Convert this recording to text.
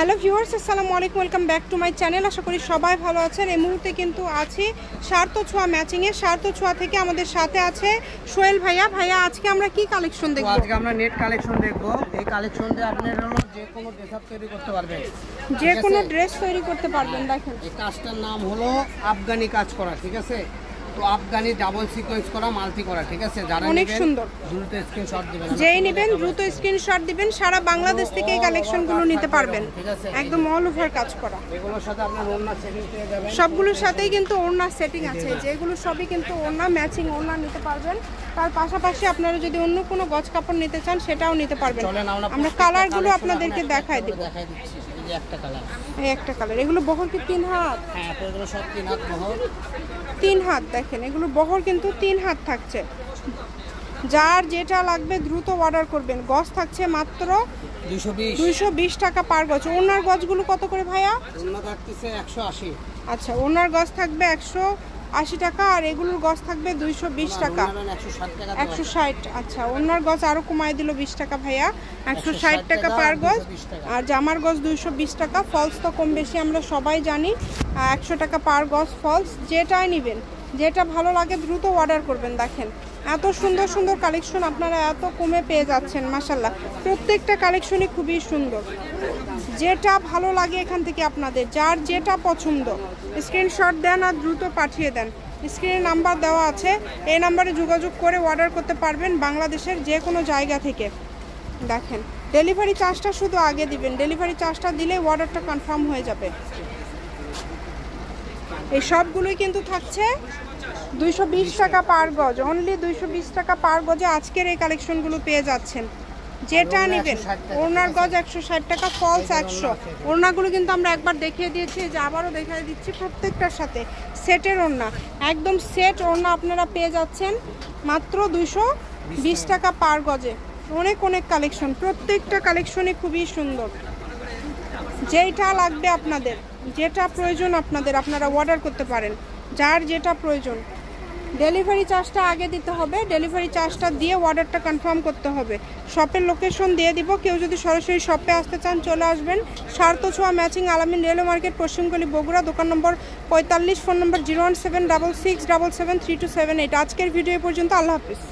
Hello viewers, আসসালামু আলাইকুম, welcome back to my channel. আশা করি সবাই ভালো আছেন। এই মুহূর্তে কিন্তু আছি সার্থ ছোঁয়া ম্যাচিংয়ে। সার্থ ছোঁয়া থেকে আমাদের সাথে আছে সোহেল ভাইয়া। ভাইয়া, আজকে আমরা কি কালেকশন দেখব? আজকে আমরা নেট কালেকশন দেখব। এই কালেকশন দিয়ে আপনি হলো যে কোনো ড্রেস আপ তৈরি করতে পারবেন, যে কোনো ড্রেস তৈরি করতে পারবেন। দেখেন, এই কাজটার নাম হলো আফগানি কাজ করা, ঠিক আছে? তো আফগানি ডাবল সিকোয়েন্স করা, মাল্টি করা, ঠিক আছে? যারা অনেক সুন্দর, দ্রুত স্ক্রিনশট দিবেন, যেই নেবেন দ্রুত স্ক্রিনশট দিবেন। সারা বাংলাদেশ থেকে এই কালেকশনগুলো নিতে পারবেন, একদম অল ওভার কাজ করা। এগুলোর সাথে আপনার ওড়না সেটিং পেয়ে যাবেন। সবগুলোর সাথেই কিন্তু ওড়না সেটিং আছে, যেগুলো সবই কিন্তু ওড়না ম্যাচিং ওড়না নিতে পারবেন। তার পাশাপাশি আপনারা যদি অন্য কোনো গজ কাপড় নিতে চান সেটাও নিতে পারবেন। আমরা কালারগুলো আপনাদেরকে দেখাই দিব। একটা কালার, এই একটা কালার। এগুলো বহর কি 3 হাত? হ্যাঁ, এগুলো সব 3 হাত বহর। 3 হাত। দেখেন, এগুলো বহর কিন্তু 3 হাত থাকছে। যার যেটা লাগবে দ্রুত অর্ডার করবেন। গজ থাকছে মাত্র 220 টাকা পার গজ। ওনার গজগুলো কত করে ভাইয়া? ওনা থাকতেছে 180। আচ্ছা, ওনার গজ থাকবে 180 টাকা, আর এগুলোর গজ থাকবে 220 টাকা, 160। আচ্ছা, ওনার গজ আরো কমায় দিল 20 টাকা ভাইয়া, 160 টাকা পার গজ। আর জামার গজ 220 টাকা। ফলস তো কম বেশি আমরা সবাই জানি, 100 টাকা পার গজ ফলস। যেটাই নেবেন, যেটা ভালো লাগে দ্রুত অর্ডার করবেন। দেখেন, এত সুন্দর সুন্দর কালেকশন আপনারা এত কমে পেয়ে যাচ্ছেন। মাশাআল্লাহ, প্রত্যেকটা কালেকশনই খুবই সুন্দর। যেটা ভালো লাগে এখান থেকে আপনাদের যার যেটা পছন্দ স্ক্রিনশট দেন আর দ্রুত পাঠিয়ে দেন। স্ক্রিনে নাম্বার দেওয়া আছে, এই নাম্বারে যোগাযোগ করে অর্ডার করতে পারবেন বাংলাদেশের যে কোনো জায়গা থেকে। দেখেন, ডেলিভারি চার্জটা শুধু আগে দিবেন, ডেলিভারি চার্জটা দিলে অর্ডারটা কনফার্ম হয়ে যাবে। এই সবগুলোই কিন্তু থাকছে 220 টাকা পার গজ, অনলি 220 টাকা পার গজে আজকের এই কালেকশনগুলো পেয়ে যাচ্ছেন। যেটা নেবেন। ওড়নার গজ 160 টাকা, ফলস 100। ওড়নাগুলো কিন্তু আমরা একবার দেখিয়ে দিয়েছি, যে আবারও দেখিয়ে দিচ্ছি। প্রত্যেকটার সাথে সেটের ওড়না, একদম সেট ওড়না আপনারা পেয়ে যাচ্ছেন মাত্র 220 টাকা পার গজে। অনেক অনেক কালেকশন, প্রত্যেকটা কালেকশনই খুবই সুন্দর। যেটা লাগবে আপনাদের, যেটা প্রয়োজন আপনাদের, আপনারা অর্ডার করতে পারেন যার যেটা প্রয়োজন। ডেলিভারি চার্জটা আগে দিতে হবে, ডেলিভারি চার্জটা দিয়ে অর্ডারটা কনফার্ম করতে হবে। শপের লোকেশন দিয়ে দিব, কেউ যদি সরাসরি শপে আসতে চান চলে আসবেন। সার্থ ছোঁয়া ম্যাচিং, আলামিন রেলওয়ে মার্কেট, পশ্চিমগলি, বগুড়া। দোকান নম্বর 45, ফোন নম্বর 01766773278। আজকের ভিডিও পর্যন্ত। আল্লাহ হাফিজ।